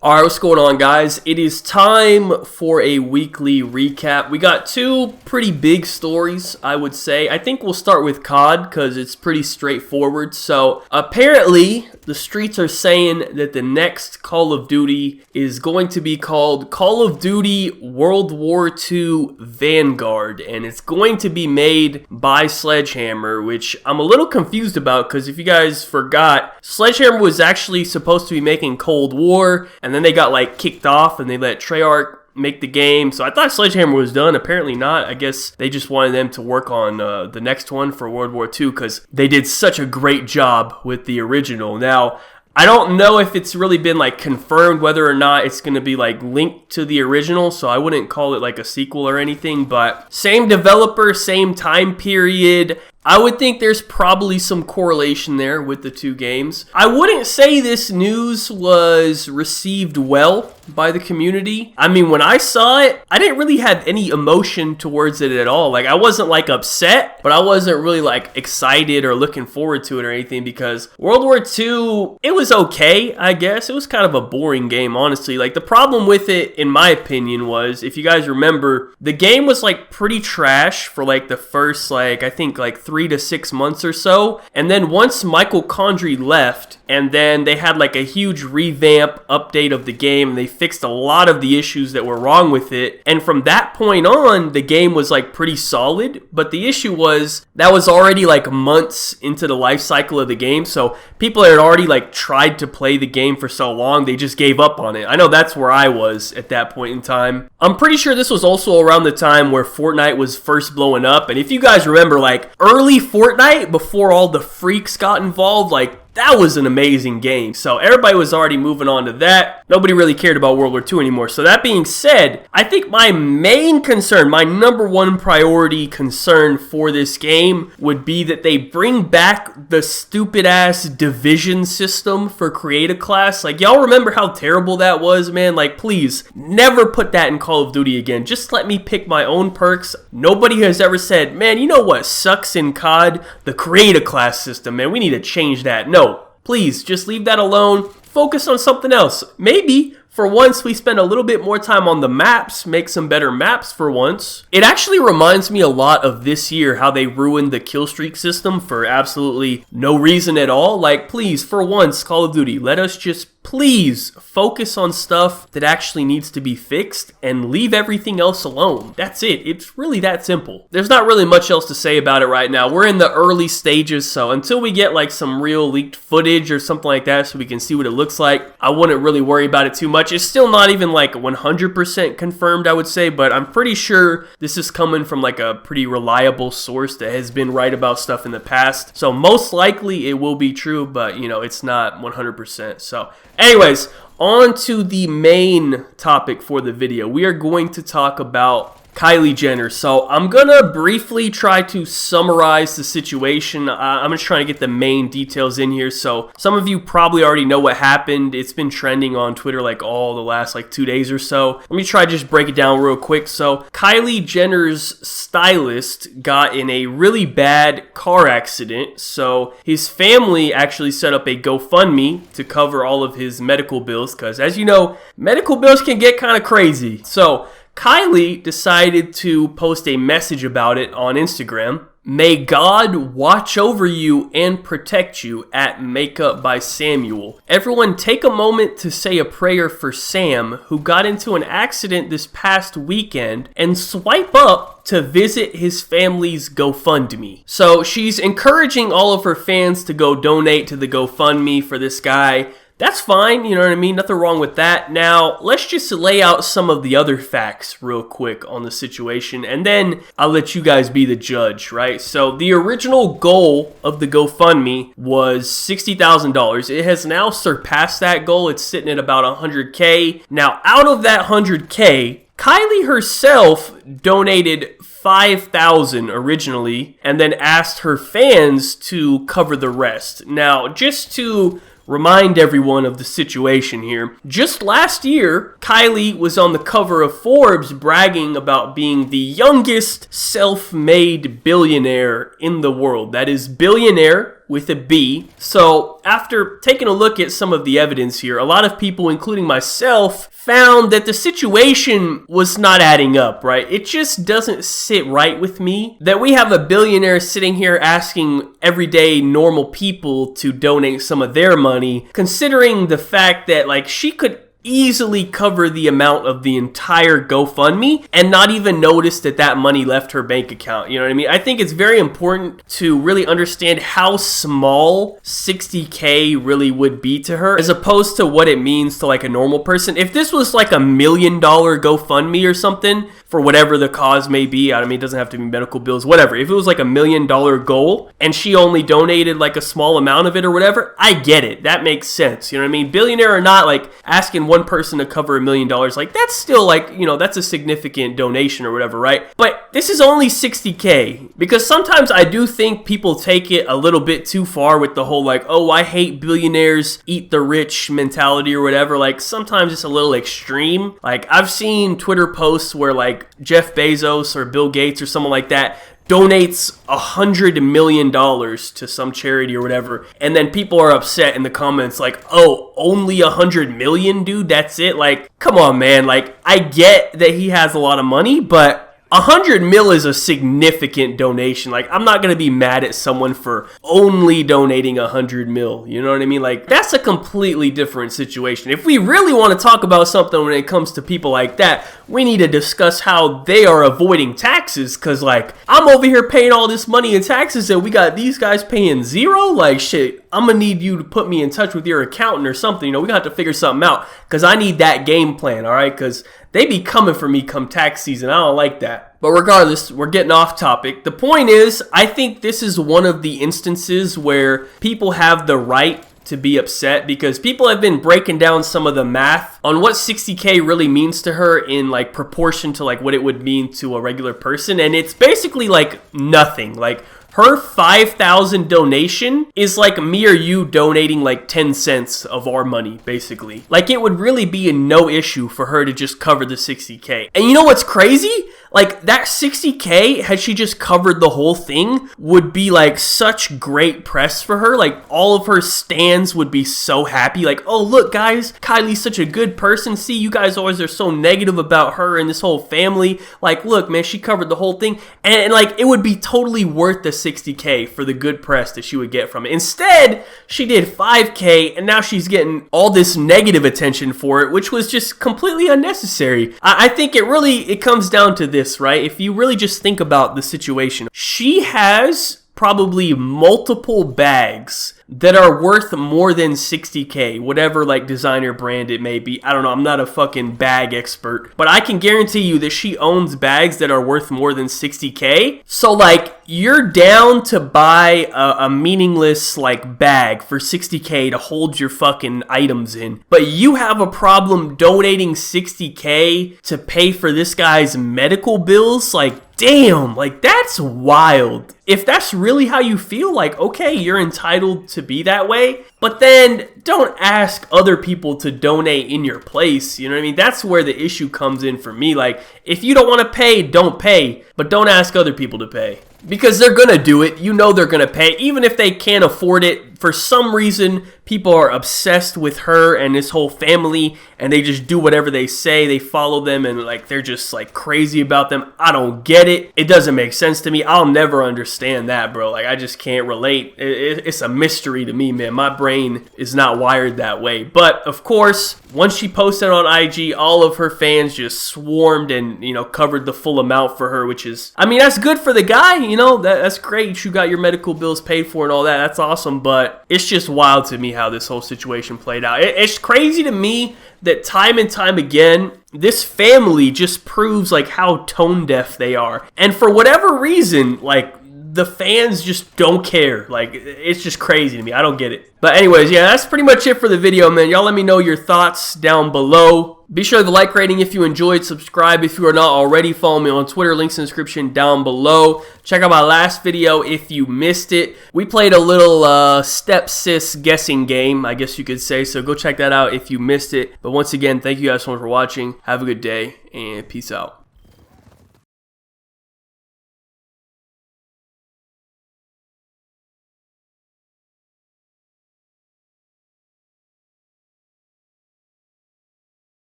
Alright, what's going on, guys? It is time for a weekly recap. We got two pretty big stories, I would say. I think we'll start with COD because it's pretty straightforward. So, apparently, the streets are saying that the next Call of Duty is going to be called Call of Duty World War II Vanguard. And it's going to be made by Sledgehammer, which I'm a little confused about because if you guys forgot, Sledgehammer was actually supposed to be making Cold War, and then they got kicked off and they let Treyarch make the game. So I thought Sledgehammer was done. Apparently not. I guess they just wanted them to work on the next one for World War II because they did such a great job with the original. Now, I don't know if it's really been confirmed whether or not it's going to be linked to the original, so I wouldn't call it a sequel or anything, but same developer, same time period. I would think there's probably some correlation there with the two games. I wouldn't say this news was received well by the community. I mean, when I saw it, I didn't really have any emotion towards it at all. I wasn't upset, but I wasn't really excited or looking forward to it or anything because World War II, it was okay, I guess. It was kind of a boring game, honestly. The problem with it, in my opinion, was, if you guys remember, the game was pretty trash for the first, I think 3 to 6 months or so. And then once Michael Condrey left, and then they had a huge revamp update of the game, and they fixed a lot of the issues that were wrong with it. And from that point on, the game was pretty solid. But the issue was that was already months into the life cycle of the game. So people had already tried to play the game for so long, they just gave up on it. I know that's where I was at that point in time. I'm pretty sure this was also around the time where Fortnite was first blowing up. And if you guys remember, early Fortnite, before all the freaks got involved, that was an amazing game. So everybody was already moving on to that. Nobody really cared about World War II anymore. So that being said, I think my main concern, my number one priority concern for this game would be that they bring back the stupid ass division system for create a class. Y'all remember how terrible that was, man? Please, never put that in Call of Duty again. Just let me pick my own perks. Nobody has ever said, man, you know what sucks in COD? The create a class system, man. We need to change that. No. Please, just leave that alone. Focus on something else. Maybe, for once, we spend a little bit more time on the maps, make some better maps for once. It actually reminds me a lot of this year, how they ruined the kill streak system for absolutely no reason at all. Please, for once, Call of Duty, let us just please focus on stuff that actually needs to be fixed and leave everything else alone. That's it. It's really that simple. There's not really much else to say about it right now. We're in the early stages, so until we get some real leaked footage or something like that so we can see what it looks like, I wouldn't really worry about it too much. It's still not even 100% confirmed, I would say, but I'm pretty sure this is coming from a pretty reliable source that has been right about stuff in the past. So most likely it will be true, but it's not 100%. So anyways, on to the main topic for the video. We are going to talk about Kylie Jenner. So I'm gonna briefly try to summarize the situation. I'm just trying to get the main details in here. So some of you probably already know what happened. It's been trending on Twitter all the last 2 days or so. Let me try to just break it down real quick. So Kylie Jenner's stylist got in a really bad car accident. So his family actually set up a GoFundMe to cover all of his medical bills because, as you know, medical bills can get kind of crazy. So Kylie decided to post a message about it on Instagram. May God watch over you and protect you at Makeup by Samuel. Everyone take a moment to say a prayer for Sam, who got into an accident this past weekend, and swipe up to visit his family's GoFundMe. So she's encouraging all of her fans to go donate to the GoFundMe for this guy. That's fine, you know what I mean? Nothing wrong with that. Now, let's just lay out some of the other facts real quick on the situation, and then I'll let you guys be the judge, right? So the original goal of the GoFundMe was $60,000. It has now surpassed that goal. It's sitting at about $100K. Now, out of that $100K, Kylie herself donated $5,000 originally, and then asked her fans to cover the rest. Now, just to remind everyone of the situation here. Just last year, Kylie was on the cover of Forbes bragging about being the youngest self-made billionaire in the world. That is billionaire with a B. So after taking a look at some of the evidence here, a lot of people, including myself, found that the situation was not adding up, right? It just doesn't sit right with me that we have a billionaire sitting here asking everyday normal people to donate some of their money, considering the fact that like she could easily cover the amount of the entire GoFundMe and not even notice that that money left her bank account. You know what I mean? I think it's very important to really understand how small 60K really would be to her as opposed to what it means to like a normal person. If this was like $1 million GoFundMe or something for whatever the cause may be, I mean, it doesn't have to be medical bills, whatever. If it was like $1 million goal and she only donated like a small amount of it or whatever, I get it. That makes sense. You know what I mean? Billionaire or not, like asking one person to cover $1 million, like that's still like, you know, that's a significant donation or whatever, right? But this is only 60K because sometimes I do think people take it a little bit too far with the whole like, oh, I hate billionaires, eat the rich mentality or whatever. Like sometimes it's a little extreme. Like I've seen Twitter posts where like Jeff Bezos or Bill Gates or someone like that donates $100 million to some charity or whatever, and then people are upset in the comments like, oh, only 100 million, dude, that's it? Like, come on, man. Like, I get that he has a lot of money, but 100 mil is a significant donation. Like, I'm not going to be mad at someone for only donating 100 mil. You know what I mean? Like, that's a completely different situation. If we really want to talk about something when it comes to people like that, we need to discuss how they are avoiding taxes. Because, like, I'm over here paying all this money in taxes and we got these guys paying zero. Like, shit, I'm going to need you to put me in touch with your accountant or something. You know, we're going to have to figure something out because I need that game plan, all right? Because they be coming for me come tax season. I don't like that. But regardless, we're getting off topic. The point is, I think this is one of the instances where people have the right to be upset because people have been breaking down some of the math on what 60K really means to her in like proportion to like what it would mean to a regular person. And it's basically like nothing. Like her 5,000 donation is like me or you donating like 10 cents of our money, basically. Like it would really be a no issue for her to just cover the 60K. And you know what's crazy? Like that 60K, had she just covered the whole thing, would be like such great press for her. Like all of her stans would be so happy. Like, oh, look, guys, Kylie's such a good person. See, you guys always are so negative about her and this whole family. Like, look, man, she covered the whole thing. And like, it would be totally worth the 60K for the good press that she would get from it. Instead, she did 5K and now she's getting all this negative attention for it, which was just completely unnecessary. I think it comes down to this, right? If you really just think about the situation, she has probably multiple bags that are worth more than 60K, whatever like designer brand it may be. I don't know, I'm not a fucking bag expert, but I can guarantee you that she owns bags that are worth more than 60K. So like you're down to buy a meaningless like bag for 60K to hold your fucking items in, but you have a problem donating 60K to pay for this guy's medical bills. Like, damn, like that's wild. If that's really how you feel, like, okay, you're entitled to be that way, but then don't ask other people to donate in your place. You know what I mean? That's where the issue comes in for me. Like, if you don't want to pay, don't pay, but don't ask other people to pay. Because they're going to do it. You know they're going to pay. Even if they can't afford it, for some reason, people are obsessed with her and this whole family, and they just do whatever they say. They follow them, and like they're just like crazy about them. I don't get it. It doesn't make sense to me. I'll never understand that, bro. Like, I just can't relate. It's a mystery to me, man. My brain is not wired that way. But, of course, once she posted on IG, all of her fans just swarmed and, you know, covered the full amount for her, which is, I mean, that's good for the guy, you know, that's great. You got your medical bills paid for and all that. That's awesome. But it's just wild to me how this whole situation played out. It's crazy to me that time and time again, this family just proves like how tone deaf they are. And for whatever reason, like, the fans just don't care. Like, it's just crazy to me. I don't get it. But anyways, yeah, that's pretty much it for the video, man. Y'all let me know your thoughts down below. Be sure to like rating if you enjoyed. Subscribe if you are not already. Follow me on Twitter. Links in the description down below. Check out my last video if you missed it. We played a little step-sis guessing game, I guess you could say. So go check that out if you missed it. But once again, thank you guys so much for watching. Have a good day and peace out.